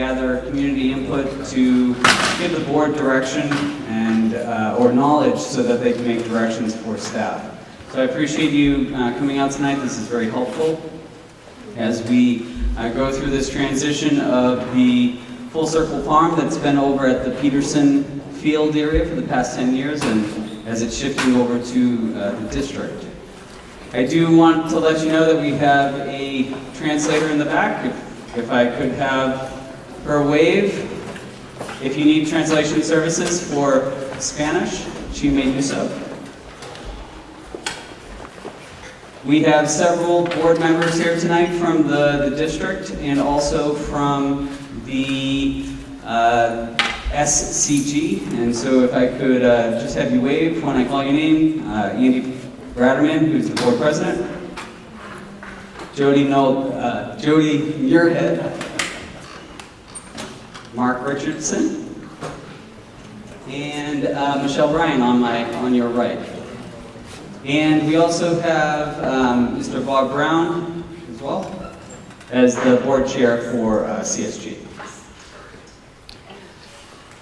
gather community input to give the board direction and or knowledge so that they can make directions for staff. So I appreciate you coming out tonight. This is very helpful as we go through this transition of the Full Circle Farm that's been over at the Peterson field area for the past 10 years, and as it's shifting over to the district. I do want to let you know that we have a translator in the back. If I could have her wave. If you need translation services for Spanish, she may do so. We have several board members here tonight from the district and also from the SCG. And so if I could just have you wave when I call your name. Andy Bratterman, who's the board president. Jody Muirhead. Mark Richardson. And Michelle Ryan on your right. And we also have Mr. Bob Brown as well as the board chair for CSG.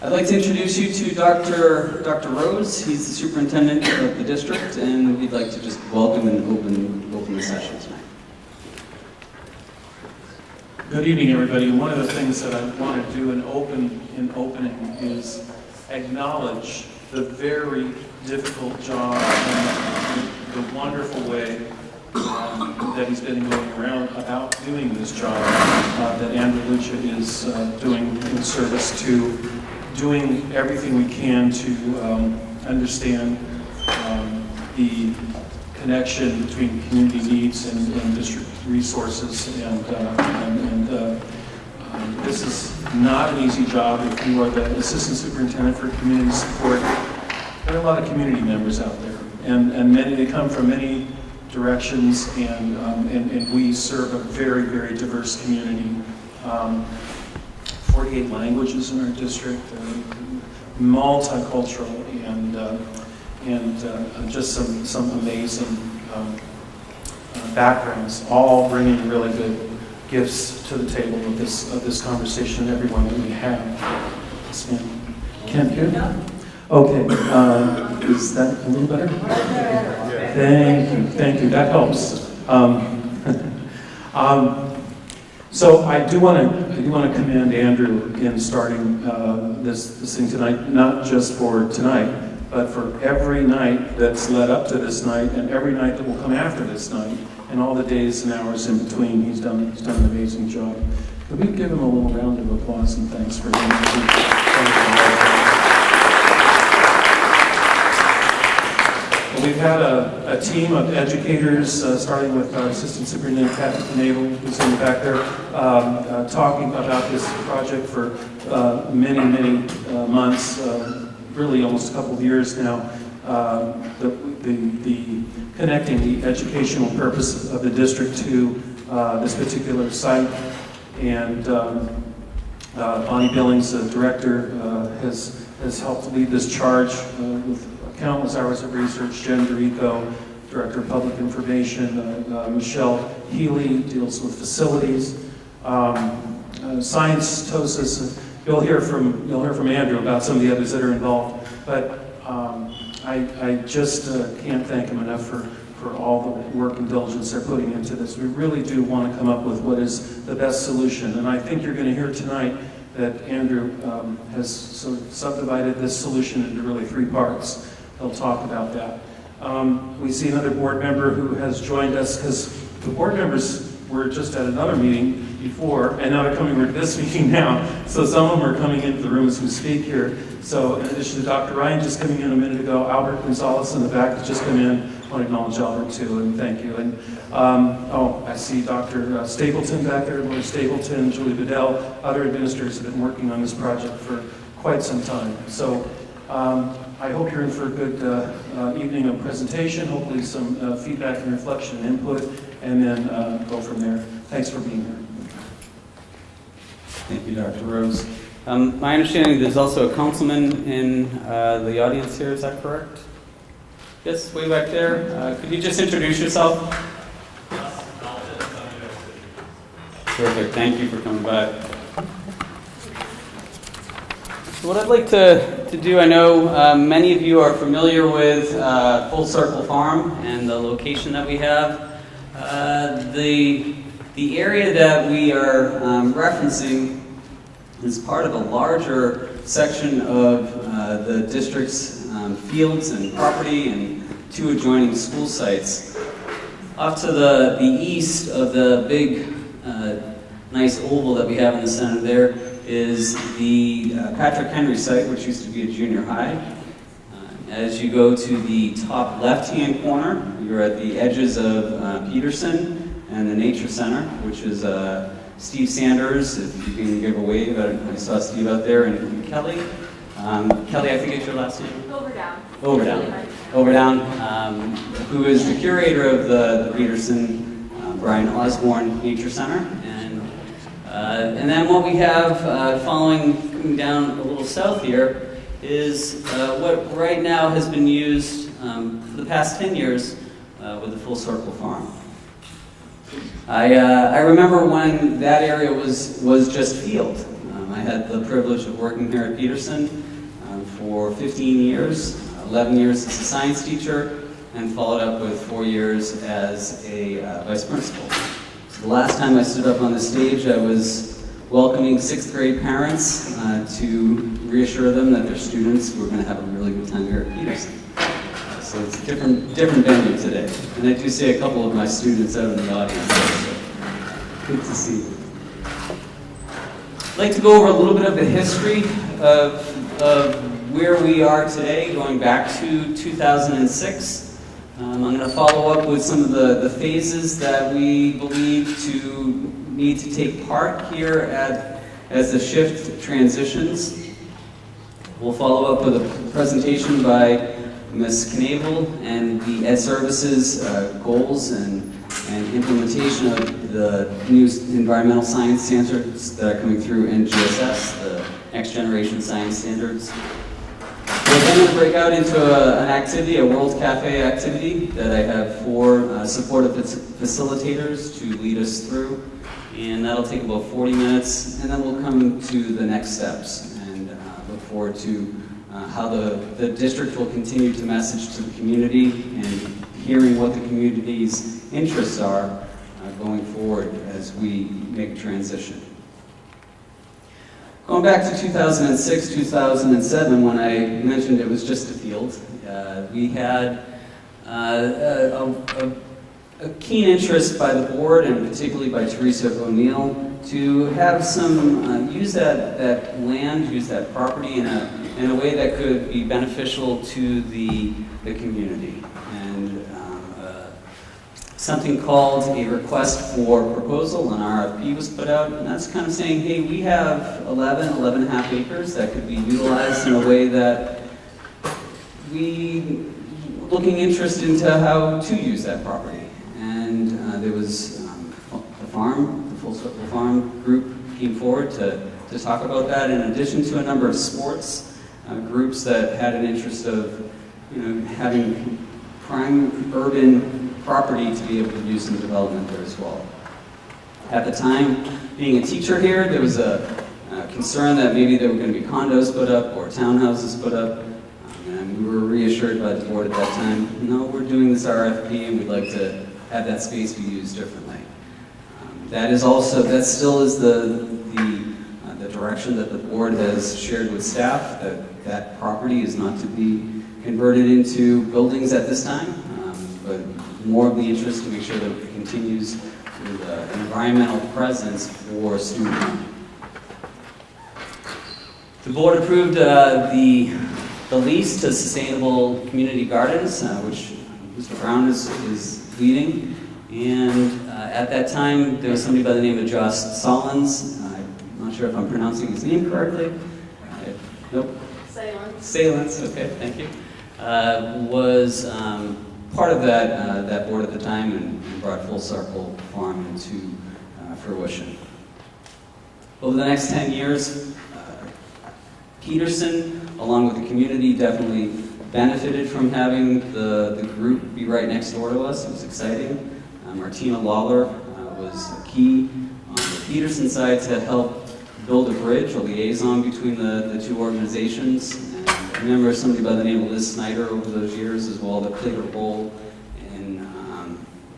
I'd like to introduce you to Dr. Rose. He's the superintendent of the district, and we'd like to just welcome and open the session tonight. Good evening, everybody. One of the things that I want to do in opening is acknowledge the very difficult job and the wonderful way that he's been going around about doing this job that Andrew Lucia is doing in service to doing everything we can to understand the connection between community needs and district resources, and this is not an easy job. If you are the assistant superintendent for community support, there are a lot of community members out there, and many, they come from many directions, and we serve a very, very diverse community. 48 languages in our district, multicultural, and just some amazing backgrounds, all bringing really good gifts to the table of this conversation. Everyone that we have. Yes, ma'am. Can't hear? Okay. Is that a little better? Thank you. That helps. So I do want to commend Andrew in starting this thing tonight, not just for tonight, but for every night that's led up to this night, and every night that will come after this night, and all the days and hours in between. He's done an amazing job. Could we give him a little round of applause and thanks for him? We've had a team of educators, starting with our assistant superintendent, Kathy Knabel, who's in the back there, talking about this project for many months, really almost a couple of years now. The connecting the educational purpose of the district to this particular site, and Bonnie Billings, the director, has helped lead this charge with countless hours of research. Jen Dorico, Director of Public Information, Michelle Healy deals with facilities, science, TOSIS. You'll hear from Andrew about some of the others that are involved. But I just can't thank him enough for all the work and diligence they're putting into this. We really do want to come up with what is the best solution, and I think you're going to hear tonight that Andrew has sort of subdivided this solution into really 3 parts. He'll talk about that. We see another board member who has joined us, because the board members were just at another meeting before, and now they're coming to this meeting now. So some of them are coming into the room as we speak here. So in addition to Dr. Ryan just coming in a minute ago, Albert Gonzalez in the back has just come in. I want to acknowledge Albert too, and thank you. And I see Dr. Stapleton back there, Lori Stapleton, Julie Bedell, other administrators have been working on this project for quite some time. So I hope you're in for a good evening of presentation, hopefully some feedback and reflection and input, and then go from there. Thanks for being here. Thank you, Dr. Rose. My understanding there's also a councilman in the audience here, is that correct? Yes, way back there. Could you just introduce yourself? Perfect, thank you for coming back. So what I'd like to do, I know many of you are familiar with Full Circle Farm and the location that we have. The area that we are referencing is part of a larger section of the district's fields and property and 2 adjoining school sites. Off to the east of the big, nice oval that we have in the center there is the Patrick Henry site, which used to be a junior high. As you go to the top left-hand corner, you're at the edges of Peterson and the Nature Center, which is Steve Sanders, if you can give a wave. I saw Steve out there, and Kelly. Kelly, I think it's your last name? Overdown, who is the curator of the Peterson Brian Osborne Nature Center. And then what we have coming down a little south here is what right now has been used for the past 10 years with the Full Circle Farm. I remember when that area was just field. I had the privilege of working here at Peterson for 15 years, 11 years as a science teacher, and followed up with 4 years as a vice principal. So the last time I stood up on the stage, I was welcoming 6th grade parents to reassure them that their students were going to have a really good time here at Peterson. So it's a different venue today. And I do see a couple of my students out in the audience there, so good to see you. I'd like to go over a little bit of the history of where we are today, going back to 2006. I'm going to follow up with some of the phases that we believe to need to take part here as the shift transitions. We'll follow up with a presentation by Ms. Knavel and the Ed Services goals and implementation of the new environmental science standards that are coming through NGSS, the Next Generation Science Standards. We're then going to break out into an activity, a World Cafe activity that I have 4 supportive facilitators to lead us through. And that'll take about 40 minutes, and then we'll come to the next steps and look forward to how the district will continue to message to the community and hearing what the community's interests are going forward as we make a transition. Going back to 2006, 2007, when I mentioned it was just a field, we had a keen interest by the board, and particularly by Teresa O'Neill, to have some, use that land, use that property in a way that could be beneficial to the community. And something called a request for proposal, an RFP was put out, and that's kind of saying, hey, we have 11 and a half acres that could be utilized in a way that looking interest into how to use that property. And there was the Full Circle Farm group came forward to talk about that, in addition to a number of sports groups that had an interest of having prime urban property to be able to use in development there as well. At the time, being a teacher here, there was a concern that maybe there were going to be condos put up or townhouses put up. And we were reassured by the board at that time, no, we're doing this RFP and we'd like to have that space be used differently. That still is the direction that the board has shared with staff, that property is not to be converted into buildings at this time, but more of the interest to make sure that it continues with an environmental presence for student learning. The board approved the lease to Sustainable Community Gardens, which Mr. Brown is leading. And at that time, there was somebody by the name of Josh Solins. I'm not sure if I'm pronouncing his name correctly. Nope. Salins, okay, thank you. Was part of that board at the time and brought Full Circle Farm into fruition. Over the next 10 years, Peterson, along with the community, definitely benefited from having the group be right next door to us. It was exciting. Martina Lawler was key on the Peterson side to help build a bridge, a liaison between the two organizations. And I remember somebody by the name of Liz Snyder over those years as well that played a role in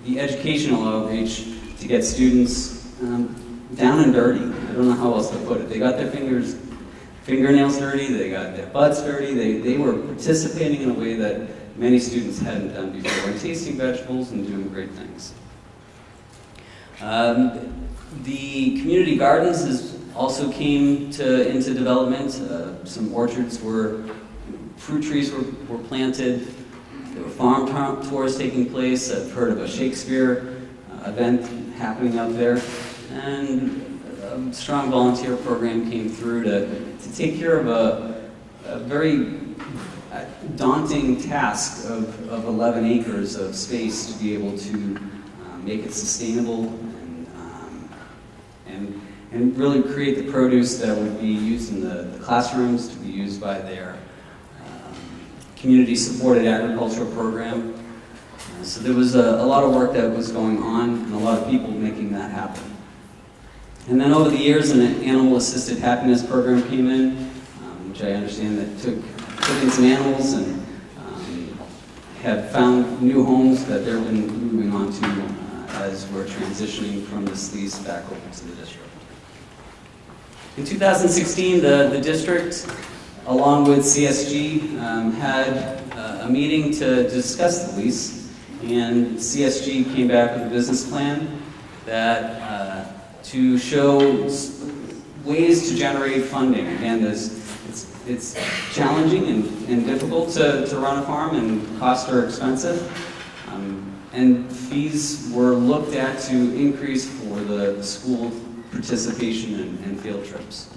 the educational outreach to get students down and dirty. I don't know how else to put it. They got their fingernails dirty, they got their butts dirty, they were participating in a way that many students hadn't done before, and tasting vegetables and doing great things. The community gardens also came into development. Some orchards fruit trees were planted. There were farm tours taking place. I've heard of a Shakespeare event happening out there. And a strong volunteer program came through to take care of a very daunting task of 11 acres of space to be able to make it sustainable and really create the produce that would be used in the classrooms, to be used by their community-supported agricultural program. So there was a lot of work that was going on and a lot of people making that happen. And then over the years, an animal-assisted happiness program came in, which I understand that took in some animals and have found new homes that they've been moving on to as we're transitioning from this lease back over to the district. In 2016, the district, along with CSG, had a meeting to discuss the lease, and CSG came back with a business plan that to show ways to generate funding. Again, it's challenging and difficult to run a farm, and costs are expensive. And fees were looked at to increase for the school participation in field trips.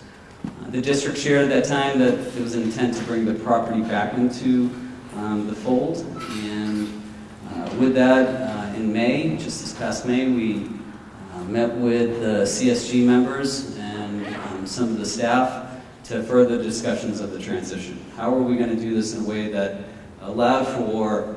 The district shared at that time that there was an intent to bring the property back into the fold, and with that, in May, just this past May, we met with the CSG members and some of the staff to further discussions of the transition. How are we going to do this in a way that allowed for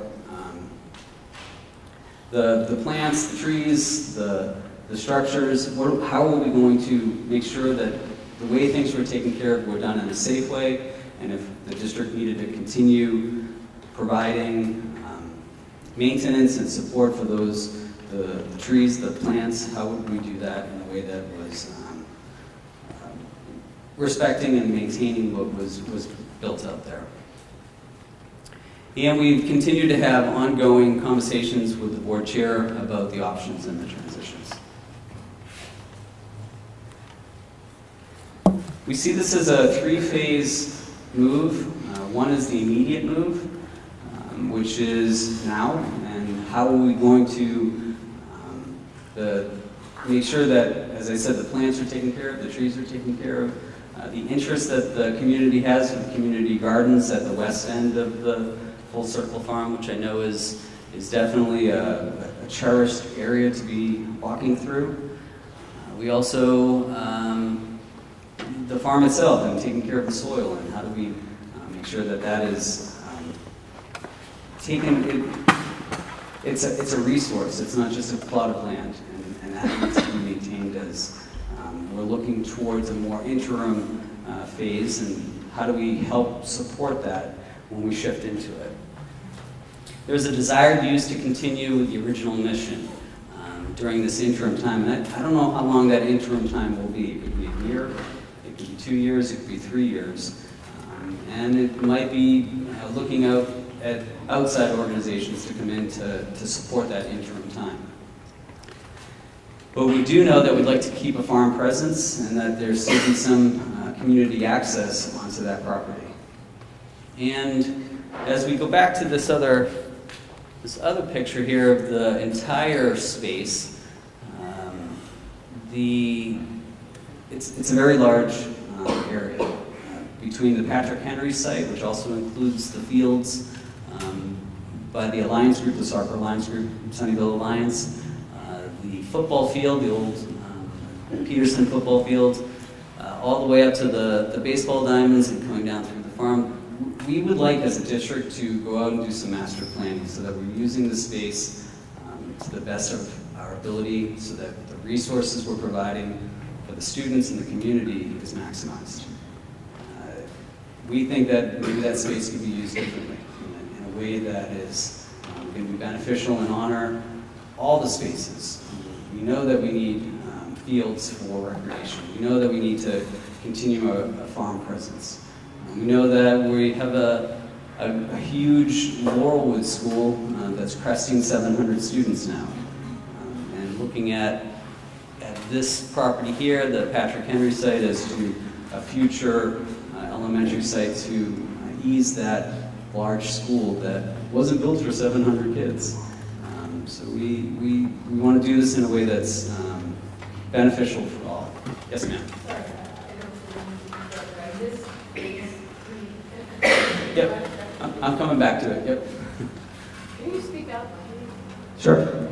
the plants, the trees, the structures? How are we going to make sure that the way things were taken care of were done in a safe way, and if the district needed to continue providing maintenance and support for those, the trees, the plants, how would we do that in a way that was respecting and maintaining what was built out there? And we've continued to have ongoing conversations with the board chair about the options and the transitions. We see this as a three-phase move. One is the immediate move, which is now, and how are we going to make sure that, as I said, the plants are taken care of, the trees are taken care of, the interest that the community has with community gardens at the west end of the Full Circle Farm, which I know is definitely a cherished area to be walking through. We also, the farm itself and taking care of the soil, and how do we make sure that that is taken, it's a resource, it's not just a plot of land, and that needs to be maintained as we're looking towards a more interim phase, and how do we help support that when we shift into it. There's a desired use to continue with the original mission during this interim time, and I don't know how long that interim time will be. It could be a year, it could be 2 years, it could be 3 years, and it might be looking out at outside organizations to come in to support that interim time. But we do know that we'd like to keep a farm presence and that there's still be some community access onto that property. And as we go back to this other picture here of the entire space, it's a very large area between the Patrick Henry site, which also includes the fields by the Alliance Group, the Soccer Alliance Group, Sunnyvale Alliance, the football field, the old Peterson football field, all the way up to the baseball diamonds and coming down through the farm. We would like, as a district, to go out and do some master planning so that we're using the space to the best of our ability, so that the resources we're providing for the students and the community is maximized. We think that maybe that space could be used differently in a way that is going to be beneficial and honor all the spaces. We know that we need fields for recreation. We know that we need to continue a farm presence. We know that we have a huge Laurelwood school that's cresting 700 students now. And looking at this property here, the Patrick Henry site, as to a future elementary site to ease that large school that wasn't built for 700 kids. So we want to do this in a way that's beneficial for all. Yes, ma'am. Yep, I'm coming back to it. Yep. Can you speak up? Sure.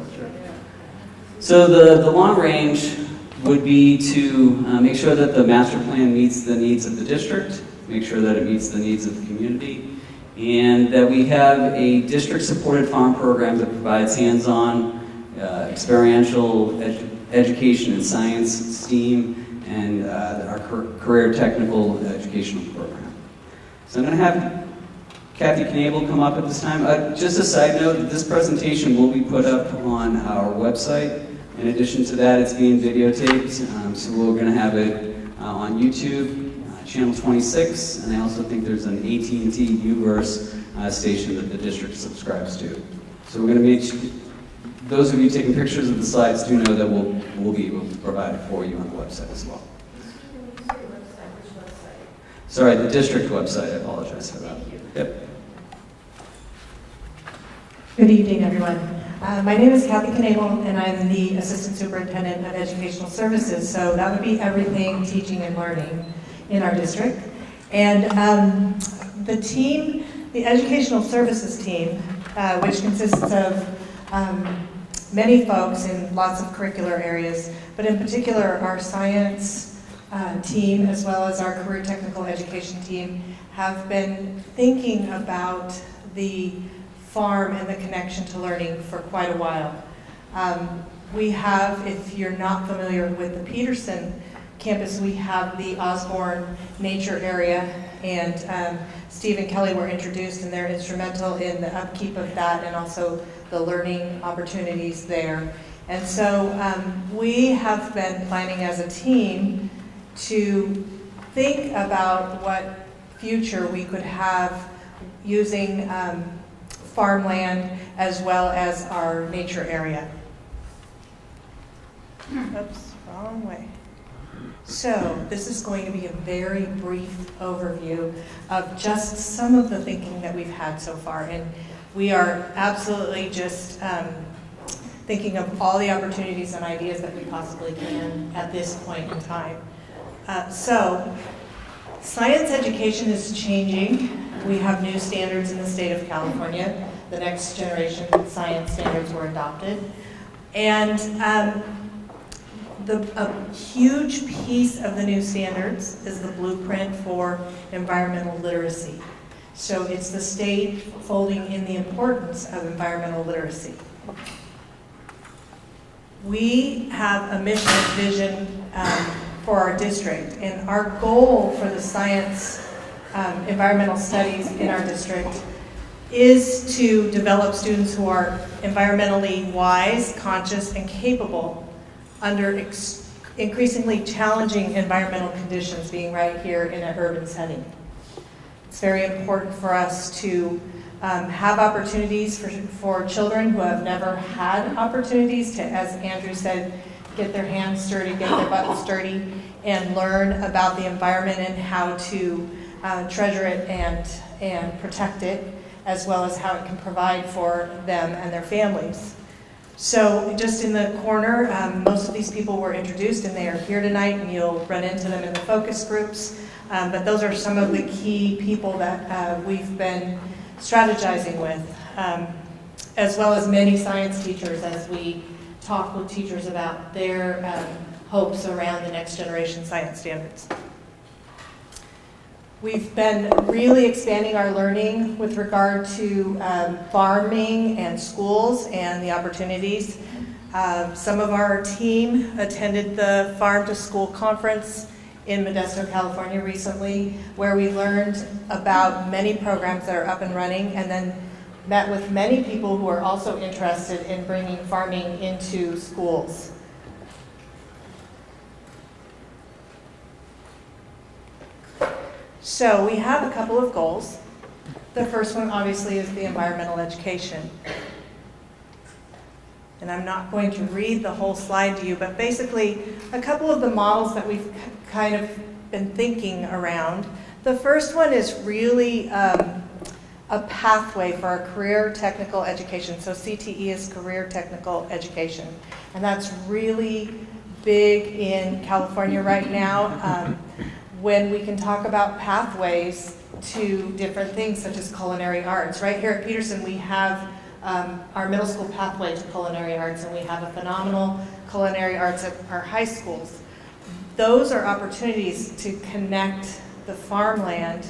So the long range would be to make sure that the master plan meets the needs of the district, make sure that it meets the needs of the community, and that we have a district-supported farm program that provides hands-on, experiential education in science, STEAM, and our career technical educational program. So I'm going to have Kathy Knable come up at this time. Just a side note, this presentation will be put up on our website. In addition to that, it's being videotaped, so we're going to have it on YouTube, channel 26, and I also think there's an AT&T Uverse station that the district subscribes to. So we're going to make those of you taking pictures of the slides do know that we'll be able to provide it for you on the website as well. Sorry, the district website. I apologize for that. Yep. Good evening, everyone. My name is Kathy Knable, and I'm the Assistant Superintendent of Educational Services, so that would be everything teaching and learning in our district. And the team, the Educational Services team, which consists of many folks in lots of curricular areas, but in particular our science team as well as our career technical education team have been thinking about the farm and the connection to learning for quite a while. We have, if you're not familiar with the Peterson campus, we have the Osborne Nature Area, and Steve and Kelly were introduced, and they're instrumental in the upkeep of that and also the learning opportunities there. And so we have been planning as a team to think about what future we could have using farmland as well as our nature area. Oops, wrong way. So this is going to be a very brief overview of just some of the thinking that we've had so far. And we are absolutely just thinking of all the opportunities and ideas that we possibly can at this point in time. So science education is changing. We have new standards in the state of California. The next generation science standards were adopted. And a huge piece of the new standards is the blueprint for environmental literacy. So it's the state folding in the importance of environmental literacy. We have a mission and vision for our district, and our goal for the science environmental studies in our district is to develop students who are environmentally wise, conscious, and capable under increasingly challenging environmental conditions, being right here in an urban setting. It's very important for us to have opportunities for children who have never had opportunities to, as Andrew said, get their hands sturdy, get their butts sturdy, and learn about the environment and how to treasure it and protect it, as well as how it can provide for them and their families. So just in the corner, most of these people were introduced and they are here tonight, and you'll run into them in the focus groups. But those are some of the key people that we've been strategizing with, as well as many science teachers as we talk with teachers about their hopes around the next generation science standards. We've been really expanding our learning with regard to farming and schools and the opportunities. Some of our team attended the Farm to School conference in Modesto, California recently, where we learned about many programs that are up and running, and then met with many people who are also interested in bringing farming into schools. So we have a couple of goals. The first one obviously is the environmental education. And I'm not going to read the whole slide to you, but basically a couple of the models that we've kind of been thinking around. The first one is really a pathway for our career technical education. So CTE is career technical education. And that's really big in California right now. When we can talk about pathways to different things such as culinary arts. Right here at Peterson we have our middle school pathway to culinary arts, and we have a phenomenal culinary arts at our high schools. Those are opportunities to connect the farmland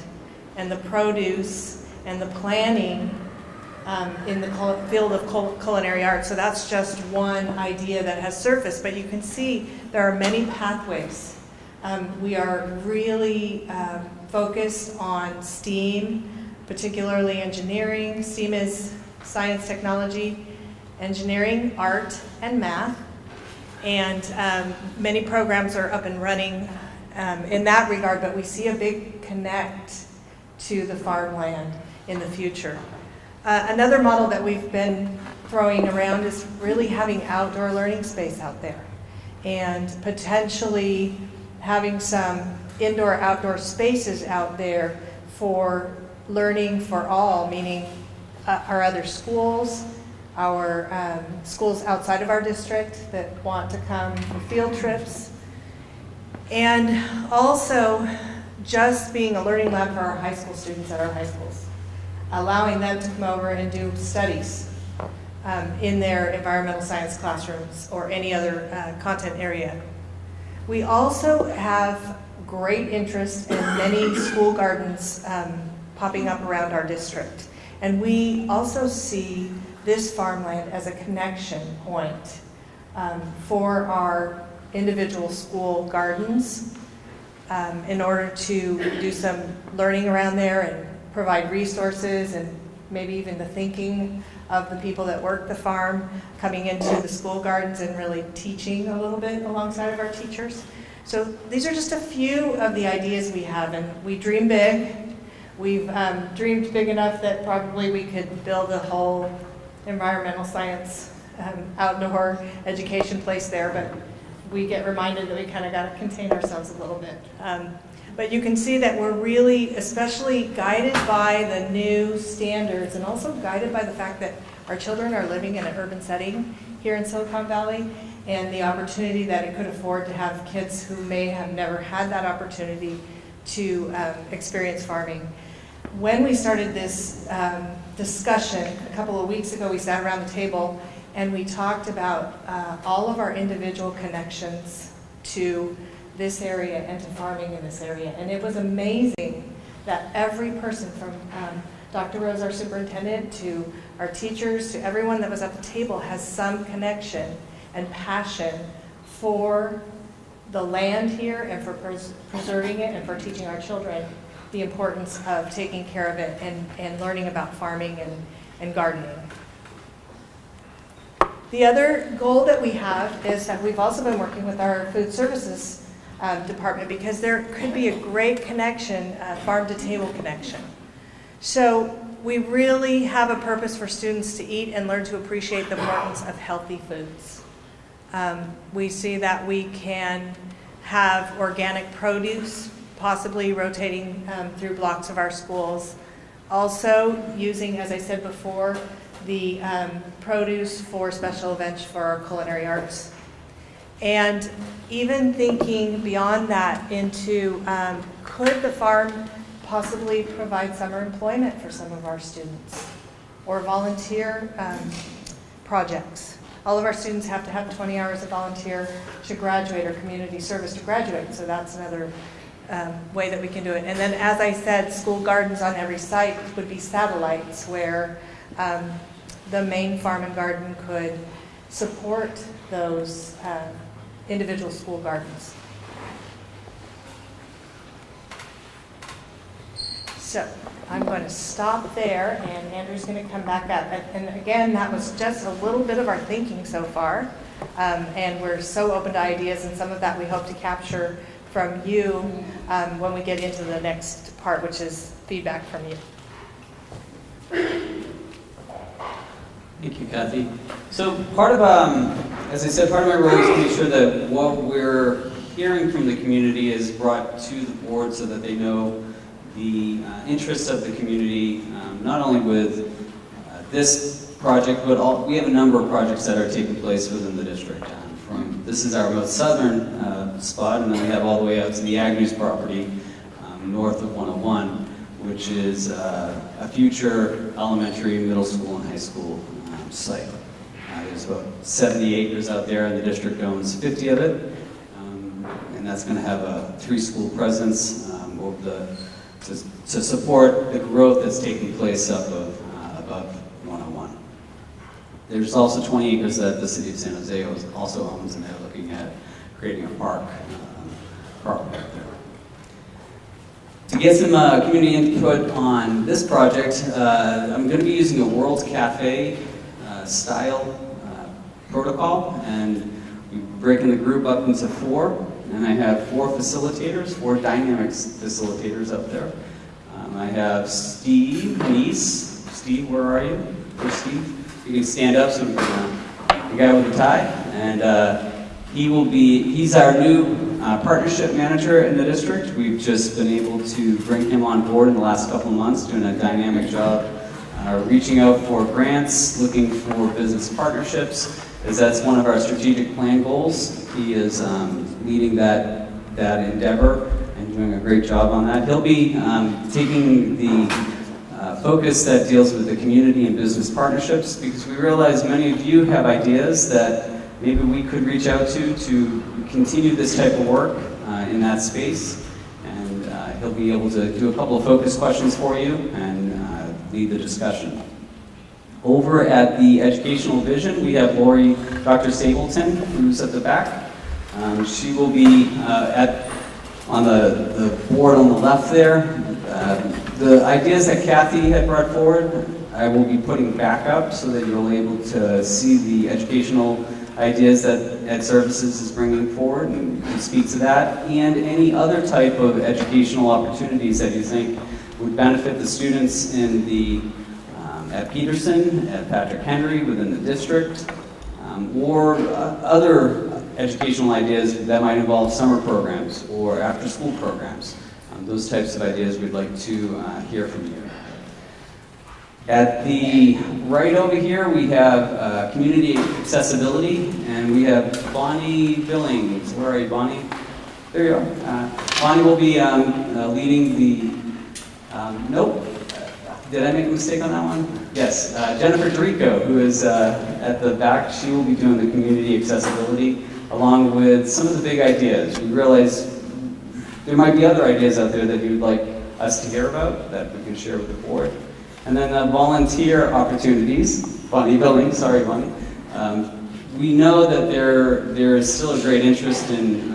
and the produce and the planning in the field of culinary arts. So that's just one idea that has surfaced, but you can see there are many pathways. We are really focused on STEAM, particularly engineering. STEAM is science, technology, engineering, art, and math. And many programs are up and running in that regard, but we see a big connect to the farmland in the future. Another model that we've been throwing around is really having outdoor learning space out there, and potentially having some indoor-outdoor spaces out there for learning for all, meaning our other schools, our schools outside of our district that want to come for field trips, and also just being a learning lab for our high school students at our high schools, allowing them to come over and do studies in their environmental science classrooms or any other content area. We also have great interest in many school gardens popping up around our district. And we also see this farmland as a connection point for our individual school gardens in order to do some learning around there and provide resources and maybe even the thinking of the people that work the farm coming into the school gardens and really teaching a little bit alongside of our teachers. So these are just a few of the ideas we have, and we dream big. We've dreamed big enough that probably we could build a whole environmental science outdoor education place there, but we get reminded that we kind of got to contain ourselves a little bit. But you can see that we're really, especially guided by the new standards and also guided by the fact that our children are living in an urban setting here in Silicon Valley, and the opportunity that it could afford to have kids who may have never had that opportunity to experience farming. When we started this discussion a couple of weeks ago, we sat around the table and we talked about all of our individual connections to this area and to farming in this area. And it was amazing that every person from Dr. Rose, our superintendent, to our teachers, to everyone that was at the table has some connection and passion for the land here and for preserving it and for teaching our children the importance of taking care of it and learning about farming and gardening. The other goal that we have is that we've also been working with our food services department, because there could be a great connection, farm-to-table connection. So we really have a purpose for students to eat and learn to appreciate the importance of healthy foods. We see that we can have organic produce, possibly rotating through blocks of our schools. Also using, as I said before, the produce for special events for our culinary arts. And even thinking beyond that into, could the farm possibly provide summer employment for some of our students or volunteer projects? All of our students have to have 20 hours of volunteer to graduate or community service to graduate, so that's another way that we can do it. And then, as I said, school gardens on every site would be satellites where the main farm and garden could support those individual school gardens. So I'm going to stop there, and Andrew's going to come back up. And again, that was just a little bit of our thinking so far. And we're so open to ideas, and some of that we hope to capture from you when we get into the next part, which is feedback from you. Thank you, Kathy. So part of, as I said, part of my role is to make sure that what we're hearing from the community is brought to the board so that they know the interests of the community, not only with this project, but we have a number of projects that are taking place within the district. This is our most southern spot, and then we have all the way out to the Agnews property north of 101, which is a future elementary, middle school, and high school site. There's about 70 acres out there, and the district owns 50 of it, and that's going to have a 3-school presence to support the growth that's taking place up above 101. There's also 20 acres that the city of San Jose also owns, and they're looking at creating a park back there. To get some community input on this project, I'm going to be using a World Cafe style protocol, and we're breaking the group up into 4. And I have 4 facilitators, 4 dynamics facilitators up there. I have Steve Neese. Steve, where are you? Where's Steve? You can stand up so we can, the guy with the tie. And he's our new partnership manager in the district. We've just been able to bring him on board in the last couple of months, doing a dynamic job, reaching out for grants, looking for business partnerships, as that's one of our strategic plan goals. He is leading that endeavor and doing a great job on that. He'll be taking the focus that deals with the community and business partnerships, because we realize many of you have ideas that maybe we could reach out to continue this type of work in that space. And he'll be able to do a couple of focus questions for you and lead the discussion. Over at the Educational Vision, we have Dr. Stapleton, who's at the back. She will be on the board on the left there. The ideas that Kathy had brought forward, I will be putting back up so that you'll be able to see the educational ideas that Ed Services is bringing forward and speak to that, and any other type of educational opportunities that you think would benefit the students in the at Peterson, at Patrick Henry, within the district, or other educational ideas that might involve summer programs or after-school programs. Those types of ideas we'd like to hear from you. At the right over here, we have community accessibility, and we have Bonnie Billings. Where are you, Bonnie? There you are. Bonnie will be leading the, nope. Did I make a mistake on that one? Yes. Jennifer Dorico, who is at the back, she will be doing the community accessibility, along with some of the big ideas. We realize there might be other ideas out there that you'd like us to hear about that we can share with the board. And then volunteer opportunities. Bonnie Billings, sorry, Bonnie. We know that there is still a great interest in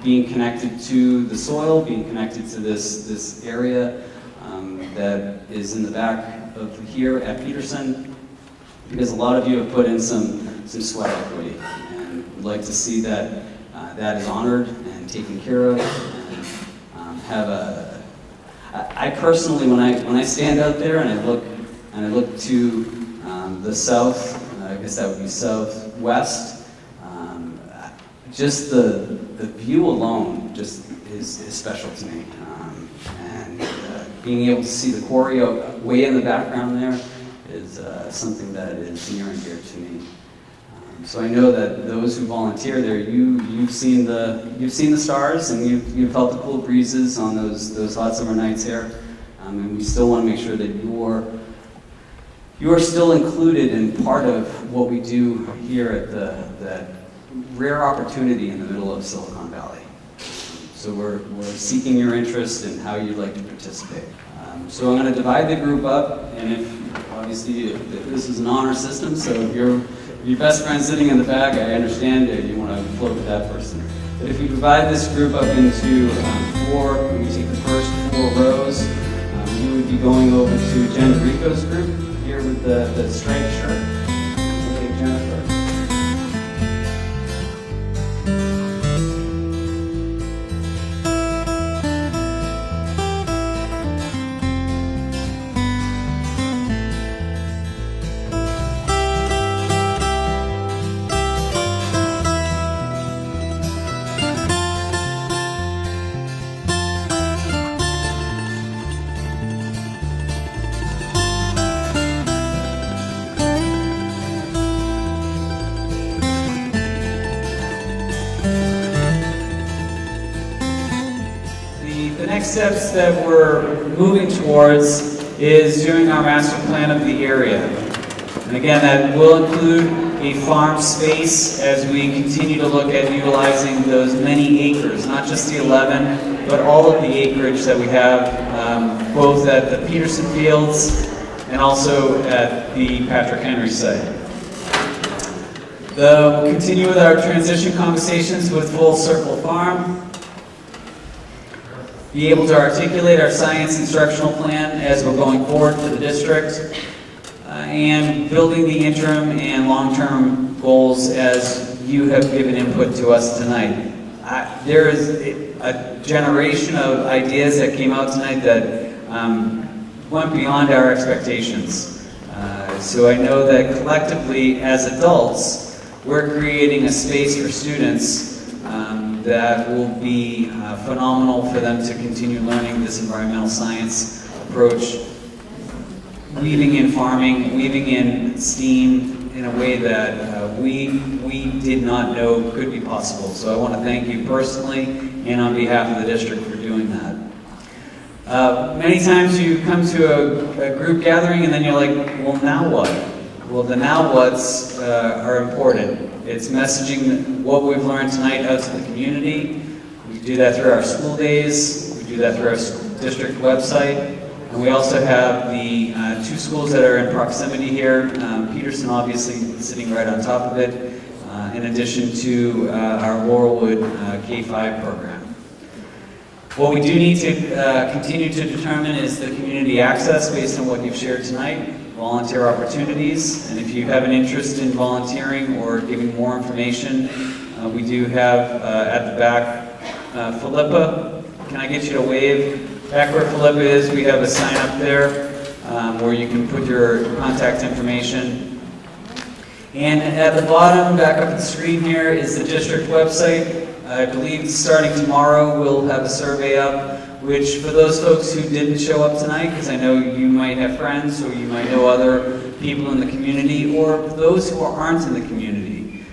being connected to the soil, being connected to this area that is in the back of here at Peterson, because a lot of you have put in some sweat equity, and we'd like to see that that is honored and taken care of, and have a. I personally, when I stand out there and I look to the south, I guess that would be southwest. Just the view alone just is special to me, and being able to see the quarry way in the background there is something that is near and dear to me. So I know that those who volunteer there, you've seen the stars, and you've felt the cool breezes on those hot summer nights here, and we still want to make sure that you are still included in part of what we do here at that rare opportunity in the middle of Silicon Valley. So we're seeking your interest in how you'd like to participate. So I'm going to divide the group up, and obviously this is an honor system, so if your best friend's sitting in the back, I understand that you want to float with that person. But if we divide this group up into 4, and we take the first 4 rows, you would be going over to Jen Rico's group here with the striped shirt. Okay, Jennifer. The next steps that we're moving towards is doing our master plan of the area. And again, that will include a farm space as we continue to look at utilizing those many acres, not just the 11, but all of the acreage that we have, both at the Peterson fields and also at the Patrick Henry site. We'll continue with our transition conversations with Full Circle Farm. Be able to articulate our science instructional plan as we're going forward for the district, and building the interim and long-term goals as you have given input to us tonight. There is a generation of ideas that came out tonight that went beyond our expectations. So I know that collectively as adults, we're creating a space for students that will be phenomenal for them to continue learning this environmental science approach, weaving in farming, weaving in STEAM in a way that we did not know could be possible. So I want to thank you personally and on behalf of the district for doing that. Many times you come to a group gathering and then you're like, well, now what? Well, the now whats are important. It's messaging what we've learned tonight out to the community. We do that through our school days. We do that through our district website. And we also have the 2 schools that are in proximity here. Peterson obviously sitting right on top of it, in addition to our Laurelwood K-5 program. What we do need to continue to determine is the community access based on what you've shared tonight. Volunteer opportunities, and if you have an interest in volunteering or giving more information, we do have at the back Philippa. Can I get you to wave? Back where Philippa is, we have a sign up there where you can put your contact information. And at the bottom, back up the screen here, is the district website. I believe starting tomorrow we'll have a survey up, which for those folks who didn't show up tonight, because I know you might have friends or you might know other people in the community, or those who aren't in the community.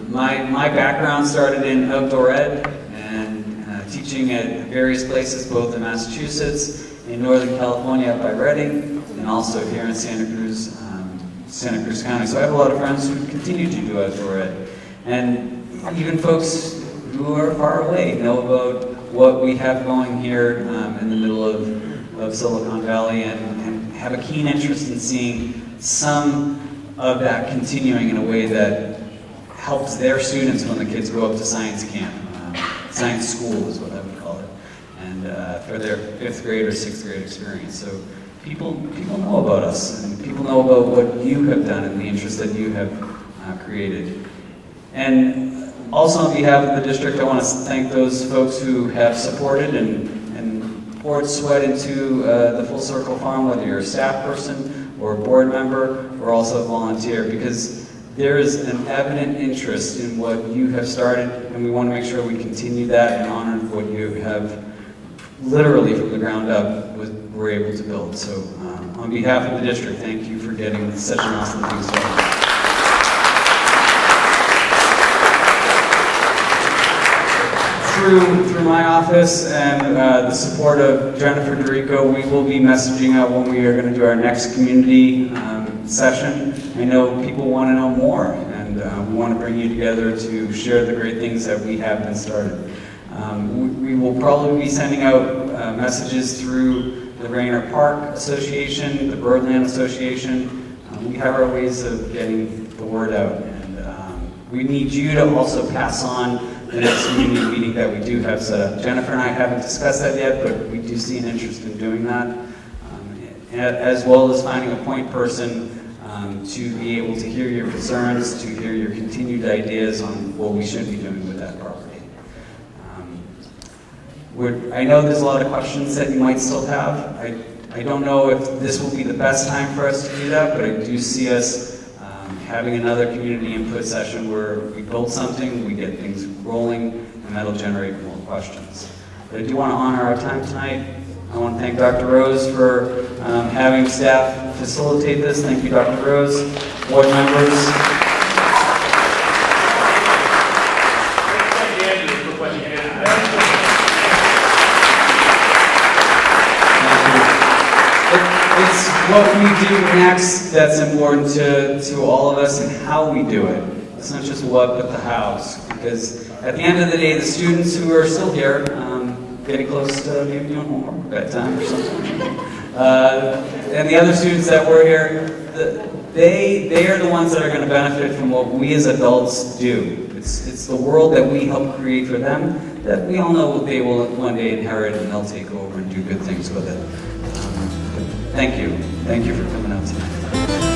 My background started in outdoor ed and teaching at various places, both in Massachusetts, in Northern California up by Reading, and also here in Santa Cruz County. So I have a lot of friends who continue to do outdoor ed. And even folks who are far away know about what we have going here in the middle of Silicon Valley, and have a keen interest in seeing some of that continuing in a way that helps their students when the kids go up to science camp. Science school is what I would call it, and for their 5th grade or 6th grade experience. So people know about us, and people know about what you have done and the interest that you have created. And also on behalf of the district, I want to thank those folks who have supported and poured sweat into the Full Circle Farm, whether you're a staff person or a board member or also a volunteer, because there is an evident interest in what you have started, and we want to make sure we continue that and honor what you have literally from the ground up were able to build. So on behalf of the district, thank you for getting such an awesome thing started. Through my office and the support of Jennifer Dorico, we will be messaging out when we are going to do our next community session. I know people want to know more, and we want to bring you together to share the great things that we have been started. We will probably be sending out messages through the Rainier Park Association, the Birdland Association. We have our ways of getting the word out, and we need you to also pass on the next community meeting that we do have set up. Jennifer and I haven't discussed that yet, but we do see an interest in doing that, as well as finding a point person to be able to hear your concerns, to hear your continued ideas on what we should be doing with that property. I know there's a lot of questions that you might still have. I don't know if this will be the best time for us to do that, but I do see us having another community input session where we build something, we get things rolling, and that'll generate more questions. But I do want to honor our time tonight. I want to thank Dr. Rose for having staff facilitate this. Thank you, Dr. Rose, board members. It's what we do next that's important to all of us and how we do it. It's not just what, but the hows. Because at the end of the day, the students who are still here, getting close to maybe doing homework, bedtime or something, and the other students that were here, they are the ones that are going to benefit from what we as adults do. It's the world that we help create for them that we all know they will one day inherit, and they'll take over and do good things with it. Thank you. Thank you for coming out tonight.